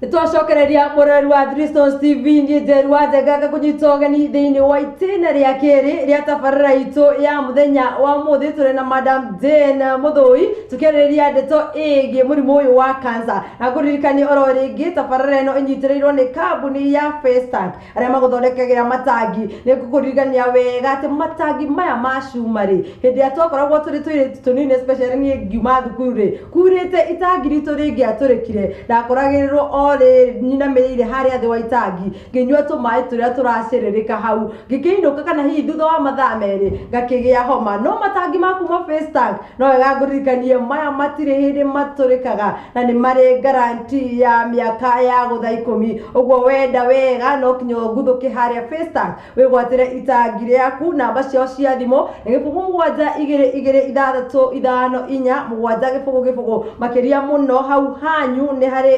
Nitwacokereria murori wa Bristol TV Njeru wa Njenga kunyitogeni thiini wa itena ria keri ria tabarira itu ya muthenya wa muthi turi na Madam Jane Muthui tukireria ndeto igi murimu uyu wa cancer na kuririkani oro ringi tabarira ino inyitirirwo ni kambuni ya Festac aria maguthondekagira matangi ni kukuririkania wega ati matangi maya ma cumari hindi atwakoragwo turi tunini especially ni ngiuma thukuru ri kurite itangi ritu ringi aturikire ndakoragirirwo nyina meire haria thi wa itangi nginyua tumai turia turaciririka hau ngikiinuka kana hihi thutha wa mathaa meri ngakigia homa no matangi maku ma Festac no wega nguririkanie maya matire hindi maturikaga na ni mari guarantee ya miaka ya gutha 10 uguo wenda wega no kinyo nguthuki haria Festac wigwatire itangi riaku namba cio cia thimo ni 72265 makiria muno hau hanyu ni hari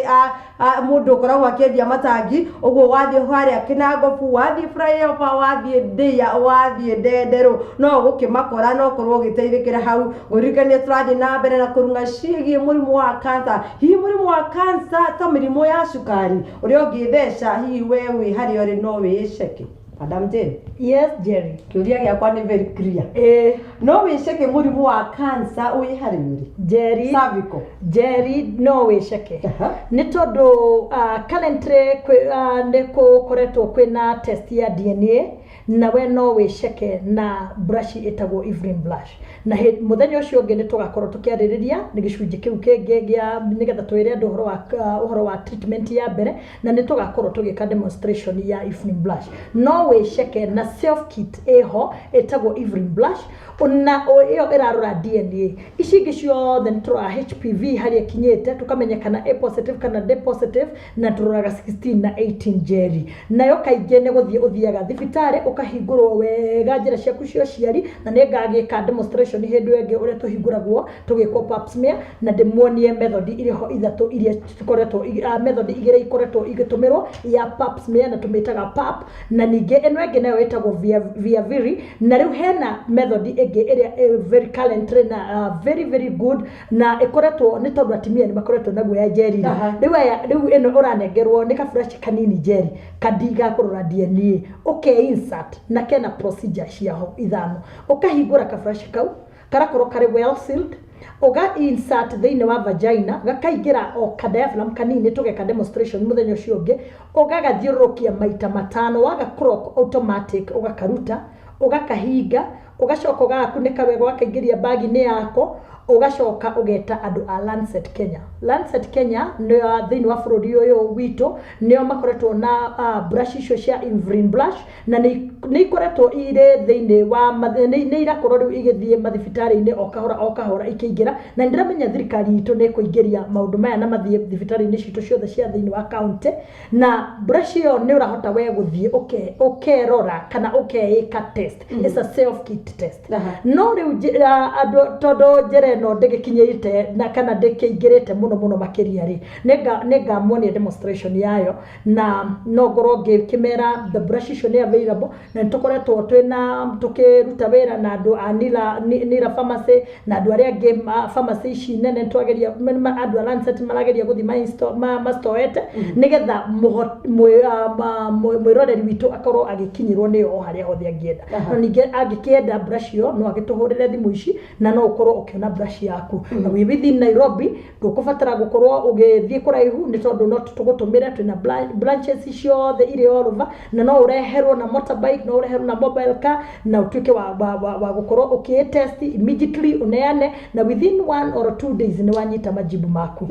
mundu koragwo akiendia matangi uguo wathie haria Kinangofu wathie Flyover wathie Ndia wathie Ndenderu no gukimakora no korwo giteithikira hau nguririkanie turathie na mbere na kurunga ciigie murimu wa cancer hihi murimu wa cancer ta mirimu ya cukari uria ungitheca hihi wewe haria uri no wiceke Madam Jane. Yes, Jerry. Kiuria giakwa ni very clear. No wiceke murimu wa cancer uyi hari uri? Jerry. Cervical. Jerry no wiceke. Ni tondu currently ndiko koretwo kwina test ya DNA na we no wiceke na brush etagwo Evelyn Blush na muthenya ucio ungi nitugakorwo tukiaririria ni gicunji kiu kingi gia nigetha twire andu uhoro wa treatment ya mbere na nitugakorwo tugika demonstration ya Evelyn Blush no wiceke na self kit eho etagwo Evelyn Blush ona iyo irarora DNA ici ingi ciothe nitura HPV haria kinyete tukamenya kana A positive kana D positive na turoraga 16 na 18 Jerry nayo kaingĩ ni guthie uthiaga thibitari ukahingurwo wega njira ciaku cio ciari na ni ngagika demonstration hindu enge uria tuhinguragwo tugikwo pap smear na demonie method iriho ithatu iria tukoretwo method igire ikoretwo igitumirwo ya pap smear na tumitaga pap na ninge eno enge nayo etagwo via viri na riu hena method enge iria very currently na very good na ikoretwo ni tondu atimia ni makoretwo naguo ya Jerry riu eno uranengerwo ni kabrush kanini Jerry kadiga kurora DNA insert na kena procedure ciaho ithano ukahingura kabrush kau karakorwo kari well sealed uga insert thiini wa vagina gakaingira o diaphragm kanini tugeka demonstration muthenya ucio ungi ugagathiurukia maita matano waga clock automatic ugakaruta ugakahinga ugacoka ugakunika wega wakaingiria bagi-ini yako ugacoka ugeta andu a Lancet Kenya ni thiini wa bururi uyu witu nio makoretwo na brush icio cia Evelyn Blush na ni ikoretwo ire thiini wa ni irakorwo riu igithie mathibitari-ini o kahora ikiingira na ndiramenya thirikari itu ni kuingiria maundu maya na mathie thibitari-ini citu ciothe cia thiini wa county na brush iyo ni urahota we guthie ukerora kana ukeika test it's a self kit test no riu andu todo jere no ndigikinyirite na kana ndikiingirite muno makiria ri nega muonia demonstration yayo na no ngorwo ngikimera the brush icio ni available na tukoretwo twina tukiruta wira na andu a Nira pharmacy na andu aria angi pharmacy ici nene twageria andu a Lancet marageria guthi ma stoete nigetha mwiroreri witu akorwo agikinyirwo ni o haria hothe angienda no ninge angikienda brush iyo no agituhurire thimu ici na no ukorwo ukiona brush yaku na we within Nairobi ndukubatara gukorwo ugithie kuraihu ni tondu no tugutumira twina branches icio the ire all over na no ureherwo na motorbike no ureherwo na mobile car na utuike wa gukorwo ukitest immediately uneane na within 1 or 2 days ni wanyita majibu maku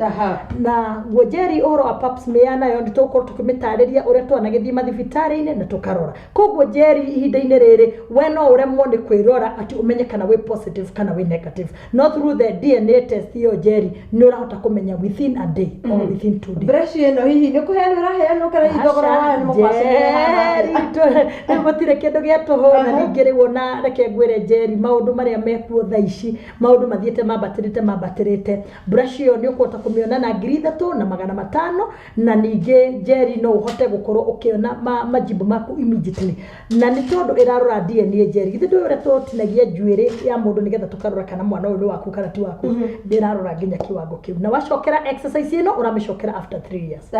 na Jerry oro a pap smear nayo nditukorwo tukimitariria uria twanagithie mathibitari-ini na tukarora koguo Jerry ihinda-ini riri we no uremwo ni kwirora ati umenye kana we positive kana we negative no through the DNA test yo Jerry ni urahota kumenya within a day or within 2 days brush ino hihi ni kuheana raheana kana ithogora haya ni mukwace ni mutire kindu gia tuhona ningiriwo na reke ngwire Jerry maundu maria mekuo thaici maundu mathiete mambatirite brush iyo ni ukuhota kumiona na 3,000 na 500 na ninge Jerry no uhote gukorwo ukiona majibu maku immediately na ni tondu irarora DNA Jerry githe ndu uria tutinagia njuiri ya mundu nigetha tukarora kana mwana uyu waku kana ti waku ndirarora nginya kiwango kiu na wacokera exercise ino uramicokera after 3 years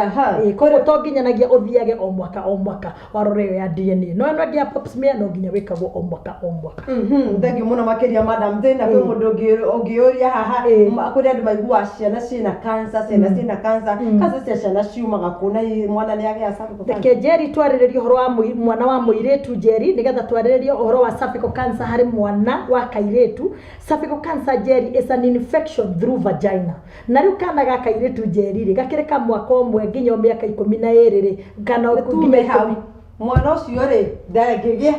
koguo to nginyanagia uthiage o mwaka warore ya DNA no ngia pap smear no nginya wikagwo o mwaka thank you muno makiria madam tena kwi mundu ungiuria haha kuri andu maigua ciana cina cancer cina cancer cia ciana ciumaga kuna mwana ni agia cervical cancer ke Jerry twariririo horo wa mwana wa muiretu Jerry nigetha twariririo horo wa cervical cancer hari mwana wa kairetu cervical cancer Jerry is an infection through vagina na riu kana ga kairetu Jerry ri gakireka mwaka omwe nginya miaka 12 ri kana ukutume hau mwana ucio ri ndagigia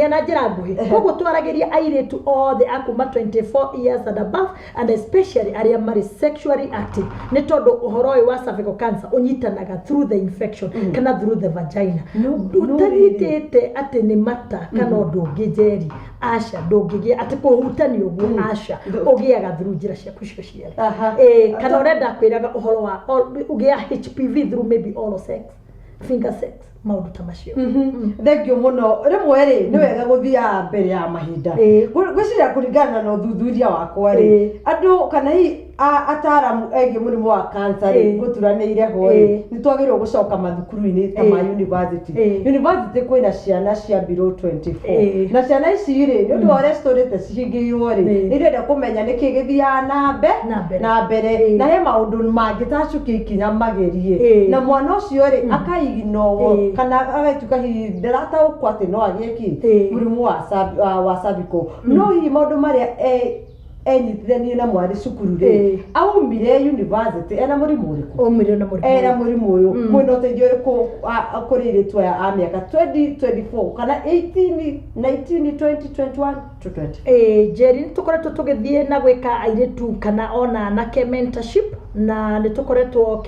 na njira nguhi koguo twaragiria airetu othe akuma 24 years and above and especially aria mari sexually active ni tondu uhoro wa cervical cancer unyitanaga through the infection kana through the vagina utanyitete ati ni mata kana ndungi Jerry asha ndungigia ati kuhutani uguo asha ugiaga through njira ciaku cio ciere kana urenda kwiraga uhoro wa ugia HPV through maybe oral sex finger sex maundu tamacio thank you muno rimwe ri ni wega guthia mbere ya mahinda gwiciria kuringana na uthuthuria wakwa ri andu kana ataramu egi murimu wa cancer ri guturanire ho ri ni twagirwo gucoka mathukuru-ini ta ma university kwina ciana cia below 24 na ciana ici ri ni undu ore story ta cihingirwo ri irenda kumenya niki githia na mbere na he maundu mangi tacuki ikinya magerie na mwana ucio ri akaiginowo kana agatuka ndirata ukwate no agieki murimu wa cervical no hi maundu maria enyitithanie na mwari cukuru ri aumire university ena murimu uriku era murimu uyu mwino teithio uriku akuriritwa ya miaka 2024 kana 18 19 20 21 to 20 Jerry tukoretwo tugithie na gwika airetu kana ona anake mentorship na nitukoretwo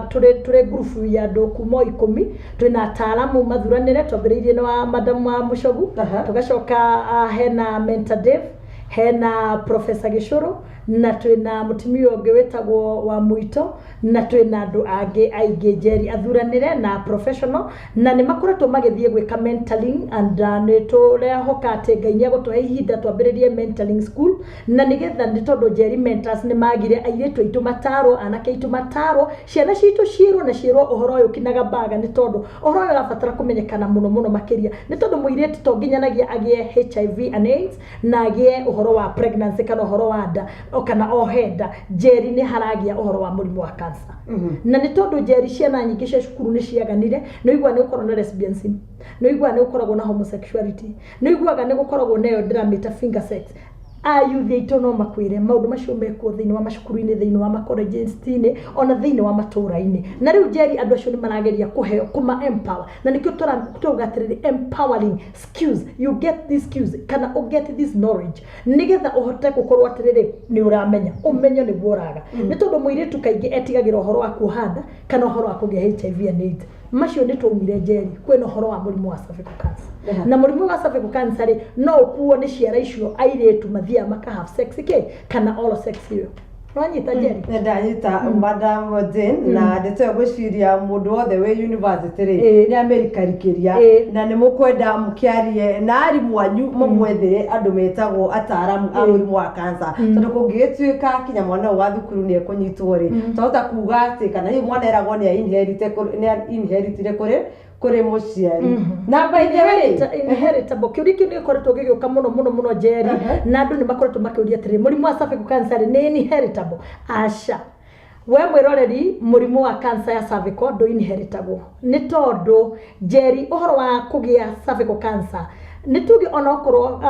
turi group ya andu kuma 10 twina ataalamu mathuranire twambiriirie na madam wa Mucogu tugacoka hena mentor Dave hena Professor Gishuru na twina mutumia ungi wetagwo wa Muito na twina andu angi aingi Jerry athuranire na professional na ni makoretwo magithie gwika mentoring and ni turehoka ati Ngai ni gutuhe ihinda twambiririe mentoring school na nigetha ni tondu Jerry mentors ni magire airetu aitu mataro anake aitu mataro ciana citu ciirwo na ciirwo uhoro uyu kinaga baga ni tondu uhoro uyu urabatara kumenyekana muno makiria ni tondu muiretu to nginyanagia agie HIV and AIDS na agie uhoro wa pregnancy kana uhoro wa nda kana ohenda Jerry ni haragia uhoro wa murimu wa cancer na ni tondu Jerry ciana nyingi cia cukuru ni ciaganire no igwa ni ukorwo na lesbianism no igwa ni ukoragwo na homosexuality no igwaga ni gukoragwo nayo ndiramita finger sex ayuthi aitu no makwire maundu macio mekuo thiini wa macukuru-ini thiini wa macolleges-ini ona thiini wa matura-ini na riu Jerry andu acio ni marageria kuheo kuma empower na nikio tugatiriri empowering skills you get these skills kana u get this knowledge nigetha uhote gukorwo atiriri ni uramenya umenyo ni guoraga ni tondu muiritu kaingi etigagira uhoro wa kuhanda kana uhoro wa kugia HIV and AIDS macio ni twaumire Jerry kwena uhoro wa murimu wa cervical cancer na murimu wa cervical cancer no ukuo ni ciara icio airetu mathia maka have sex kana all sex hiyo Wanyita Jerry ndanyita madam Jane na ndete gwiciria mundu wothe we university ri ni amerikarikiria na ni mukwenda mukiarie na ari mwanyu mumwethere andu metagwo ataramu a murimu wa cancer tondu kungituika kinya mwana wa thukuru ni ekunyitwo ri tota kuga ati kana hi mwana eragwo ni inheritire kuri muciari na by the way inheritable kiuriki ni koretwo gigioka muno Jerry na andu ni makoretwo makiuria atiri murimu wa cervical cancer ni inheritable asha we mwiroreri murimu wa cancer ya cervical do inheritable ni tondu Jerry uhoro wa kugia cervical cancer nituge onokorwo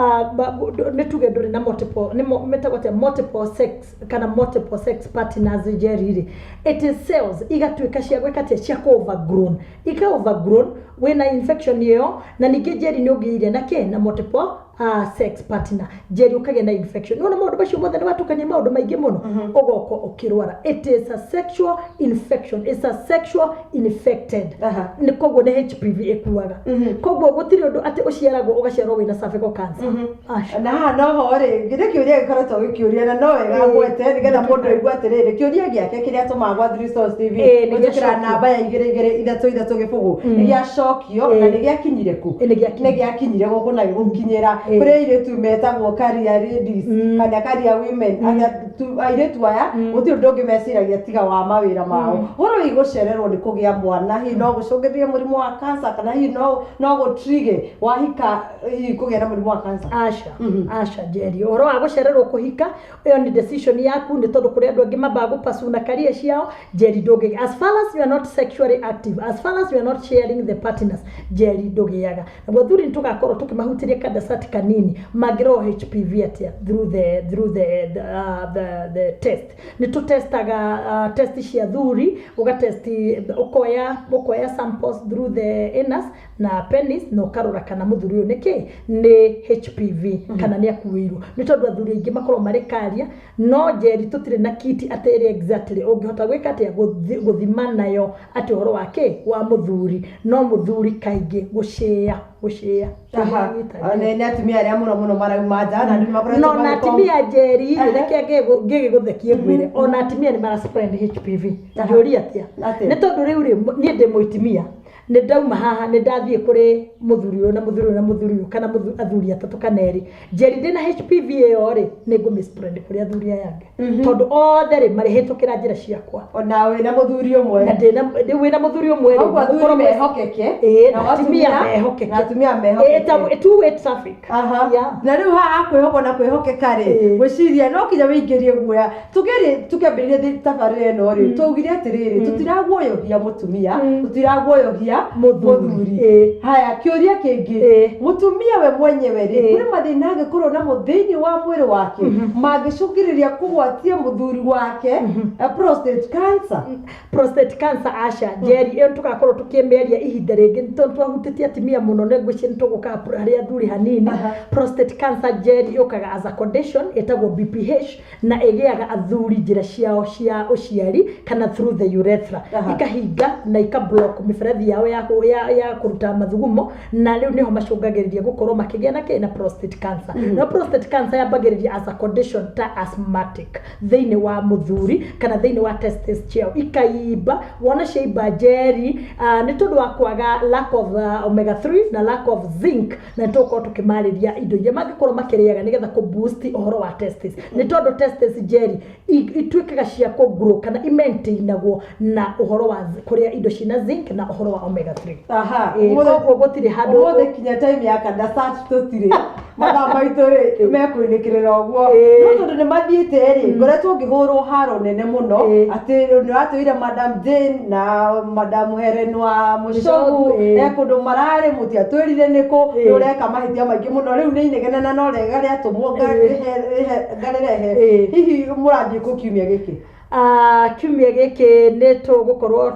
nituge nduri na multiple sex kana multiple sex partners Jerry it is cells igatuika cia gwekatia cia overgrown wena infection iyo na ningi Jerry ni ugiire na multiple sex partner Jerry ukage na infection no maundu bacio mothe ni watukania maundu maingi muno ugoko ukirwara it is a sexual infection it's a sexual infected ni koguo ni HPV ekuaga koguo gutiri undu ati uciaragwo ugaciarwo wina cervical cancer na no hore gire kiuria gikoretwo gikiuria na no wega gwete nigetha mundu aigua atiriri kiuria giake kiria tumagwa Threestones TV gukira namba ya 2333 gibugu iria cokio na ni giakinyire ku ni giakinyire guku na gukinyira kuri ile tumetagwo career ladies kana career women airetu aya uti ndonge meciragia tiga wa mawira mao horo igũcererwo nĩ kũgĩa mwana hihi no gũcũngĩrĩrie mũrimũ wa cancer kana hihi no gũtrige wahika hihi kũgĩa na mũrimũ wa cancer Asha Jerry oro wa gũcererwo kũhika ĩyo ni decision yaku nĩ tondũ kũrĩ andũ angĩ mambaga gũpasuna career ciao Jerry ndũngĩ as far as you are not sexually active as far as you are not sharing the partners Jerry ndũgĩaga naguo thuri nĩtũgakorwo tũkĩmahutĩria kadasati kanini mangĩrwo HPV atia through the test nĩtũtestaga test cia thuri ũgatesti ũkoya samples through the anus na penis na ũkarora kana mũthuri ũyũ nĩkĩ nĩ HPV kana nĩ akuĩirwo nĩ tondũ athuri aingĩ makorwo marĩ karia no Jerry tũtirĩ na kiti atĩ exactly ũngĩhota gwĩka atĩa gũthima nayo atĩ ũhoro wake wa mũthuri no mũthuri kaingĩ gũcĩa nĩ atumia arĩa mũno marauma nja na nĩ makoretwo no na atumia Jerry reke ngĩgũthekie ngwĩre ona atumia nĩ maraspread HPV njũria atĩa nĩ tondũ rĩu niĩ ndĩ mũtumia nĩ ndauma haha nĩ ndathiĩ kũrĩ mũthuri ũyũ na mũthuri ũyũ kana athuri atatũ kana erĩ Jerry ndĩ na HPV ĩyo rĩ nĩ ngũmĩspread kũrĩ athuri aya angĩ tondũ othe rĩ marĩhĩtũkĩra njĩra ciakwa ona wĩ na mũthuri ũmwe na wĩ na mũthuri ũmwe rĩ athuri mehokeke na atumia mehokeke two-way traffic na rĩu haha kwĩhokwo na kwĩhokeka rĩ gwĩciria no kinya wĩingĩrie guoya tukĩambĩrĩria tabarĩra ĩno rĩ twaugire atĩrĩrĩ tutiraguoyohia mũtumia tutiraguoyohia mũthuri haya kĩũria kĩngĩ mũtumia we mwenyewe rĩ kũrĩ mathĩna angĩkorwo namo thĩinĩ wa mwĩrĩ wake mangĩcũngĩrĩria kũgwatia mũthuri wake prostate cancer Asha Jerry ĩyo tũgakorwo tũkĩmĩaria ihinda rĩngĩ nĩ tondũ twahutĩtie atumia mũno nĩ ngwĩciria nĩ tũgũka harĩ athuri hanini prostate cancer Jerry yũkaga as a condition ĩtagwo BPH na ĩgĩaga athuri njĩra ciao cia ũciari kana through the urethra ikahinga na ikablock mĩberethi yao ya kũruta mathugumo na rĩu nĩho macũngagĩrĩria gũkorwo makĩgĩa na prostate cancer na prostate cancer yambagĩrĩria as a condition ta asthmatic thĩinĩ wa mũthuri kana thĩinĩ wa testes ciao ikaimba wona ciaimba Jerry nĩ tondũ wa kwaga lack of omega 3 na lack of zinc na tũkorwo tũkĩmarĩria indo iria mangĩkorwo makĩrĩaga nĩgetha kũ boost ũhoro wa testes nĩ tondũ testes Jerry ituĩkaga cia kũgrow kana imaintainagwo na ũhoro wa kũrĩa indo cina zinc na ũhoro wa omega 3 koguo gũtirĩ handũ ũmũthĩ kinya time ya kadasati tũtirĩ mathaa maitũ rĩ mekwĩnĩkĩrĩra ũguo no tondũ nĩ mathiĩte rĩ ngoretwo ngĩhũrwo haro nene mũno atĩ nĩ watwĩire Madam Jane na Madam Helen wa Mũcogu kũndũ mararĩ mũtiatwĩrire nĩkũ ũreka mahĩtia maingĩ mũno rĩu nĩ inegene na no rega rĩatũmwo ngarĩrehe hihi mũrathiĩ kũ kiumia gĩkĩ kiumia gĩkĩ nĩ tũgũkorwo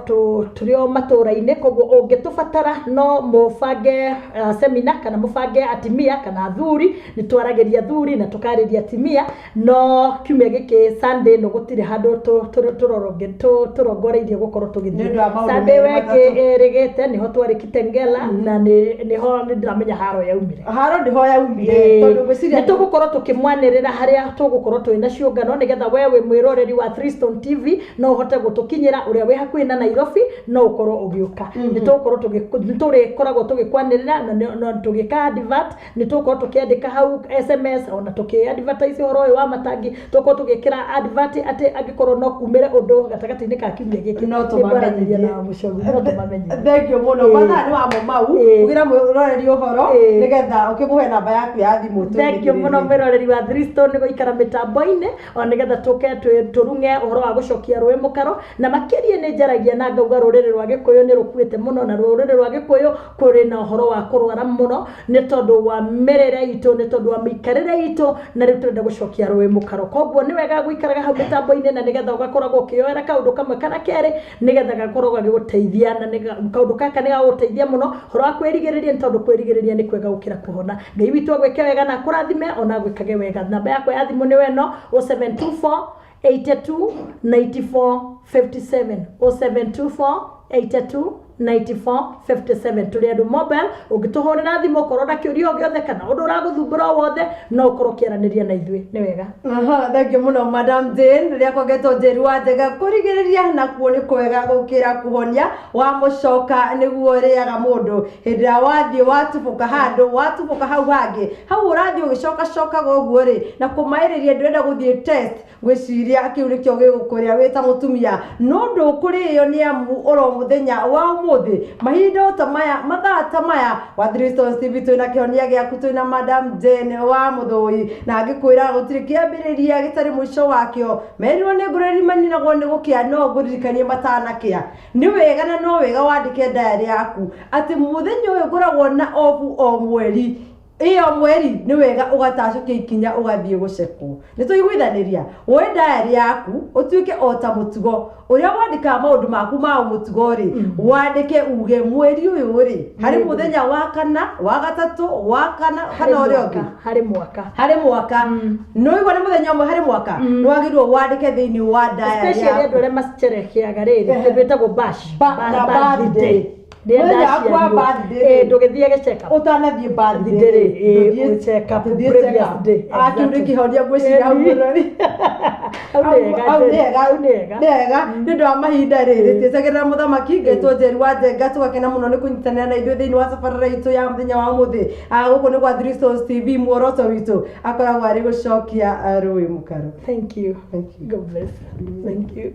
tũrĩ o matũra-inĩ koguo ũngĩtũbatara no mũbange seminar kana mũbange atimia kana athuri nĩ twaragĩria athuri na tũkarĩria atimia no kiumia gĩkĩ Sunday no gũtirĩ handũ tũrongoreirie gũkorwo tũgĩthiĩ Sunday wengĩ ĩrĩgĩte nĩho twarĩ Kitengela na nĩho nĩndĩramenya haro yaumire ndĩho yaumire tondũ nĩ tũgũkorwo tũkĩmwanĩrĩra harĩa tũgũkorwo twĩ na ciũngano nĩgetha we wĩ mwĩroreri wa Freestone TV no uhote gutukinyira uria we hakuhi na Nairobi no ukorwo ugiuka nitukorwo tũgĩkoragwo tũgĩkwanĩrĩra na tũgĩka advert nitukorwo tũkĩandĩka hau SMS ona tũkĩadvertise ũhoro ũyũ wa matangi tũkorwo tũgĩkĩra advert atĩ angĩkorwo no kumĩre ũndũ gatagatĩ-inĩ ka kiumia gĩkĩ no tũmamenyithie na Mũcogu no tũmamenyithie thengio mũno mathaa nĩ wa mau ugira mwĩroreri ũhoro nĩgetha ũkĩmũhe namba yaku ya thimũ thengio mũno mwĩroreri wa Freestone gũikara mĩtambo-inĩ o nĩgetha tũke tũrunge ũhoro wa gũcokia rũĩ mũkaro na makĩria nĩ njaragia na ngauga rũrĩrĩ rwa Gĩkũyũ nĩ rũkuĩte mũno na rũrĩrĩ rwa Gĩkũyũ kũrĩ na ũhoro wa kũrwara mũno nĩ tondũ wa mĩrĩre itũ nĩ tondũ wa mĩikarĩre itũ na rĩu tũrenda gũcokia rũĩ mũkaro koguo nĩ wega gũikaraga hau mĩtambo-inĩ na nĩgetha ũgakoragwo ũkĩoera kaũndũ kamwe kana kerĩ nĩgetha gakoragwo gagĩgũteithia na kaũndũ gaka nĩ gagũteithia mũno ũhoro wa kwĩrigĩrĩria nĩ tondũ kwĩrigĩrĩria nĩ kwega gũkĩra kũhona Ngai witũ agwĩke wega na kũrathime ona gwĩkage wega namba yakwa ya thimũ nĩ weno 0724 82 94 57 0724 82 9457 tuli andu mobile ungituhurira thimu korwo na kiuria o giothe kana undu uraguthumbura wothe no ukorwo kiaraniria na ithui ni wega. Thank you muno Madam Jane riria kogetwo njeru wa njega kurigiriria na kuo ni kwega gukira kuhonia wa mucoka niguo riaga mundu hindira wathie watubuka handu watubuka hau hangi hau urathie ugicoka coka goguo ri na kumairiria ndurenda guthie test gwiciria kiu nikio gigukuria wita mutumia no ndukurio ni amu oro muthenya wa umuthi mahinda ta maya mathaa ta maya wa Dristons TV twina kihonia giaku twina Madam Jane wa Muthoi na agikwira gutiri kiambiriria gitari mwisho wakio merirwo ni ngureri maninagwo ni gukia no nguririkanie matanakia ni wega na no wega wandike diary yaku ati muthenya uyu ngoragwo na ofu o mweri iyo mweri ni wega ugatacukia ikinya ugathie gucekwo ni tuiguithaniria we diary yaku utuike ota mutugo uria wandika maundu maku ma mutugo ri wandike uge mweri uyu ri hari muthenya wa kana wa gatatu wa kana kana uria ungi hari mwaka no igwa ni muthenya umwe hari mwaka no wagirwo wandike thiini wa diary yaku especially andu aria macerekiaga riri twetagwo bash birthday ndugithie giceka utanathie birthday check up previous day akiuri kihonia gwicira urori nega ndio wa mahinda riri ticagira muthamaki ngetwo njeru wa njenga tugakena muno ni kunyitanira na ithuĩ thiini wa safari itu ya muthenya wa muthi guku ni kwa Dristons TV muoroto witu akoragwo ari gucokia rũĩ mũkaro. Thank you. God bless. Thank you.